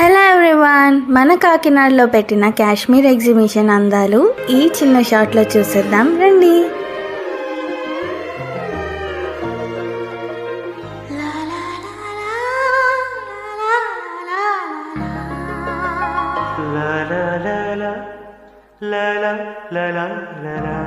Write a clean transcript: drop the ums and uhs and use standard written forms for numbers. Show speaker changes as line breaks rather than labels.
Hello everyone, మన కాకినాడలో పెట్టిన కాశ్మీర్ ఎగ్జిబిషన్ అందాలు ఈ చిన్న షాట్లో చూసేద్దాం రండి.
la la la la la la la la la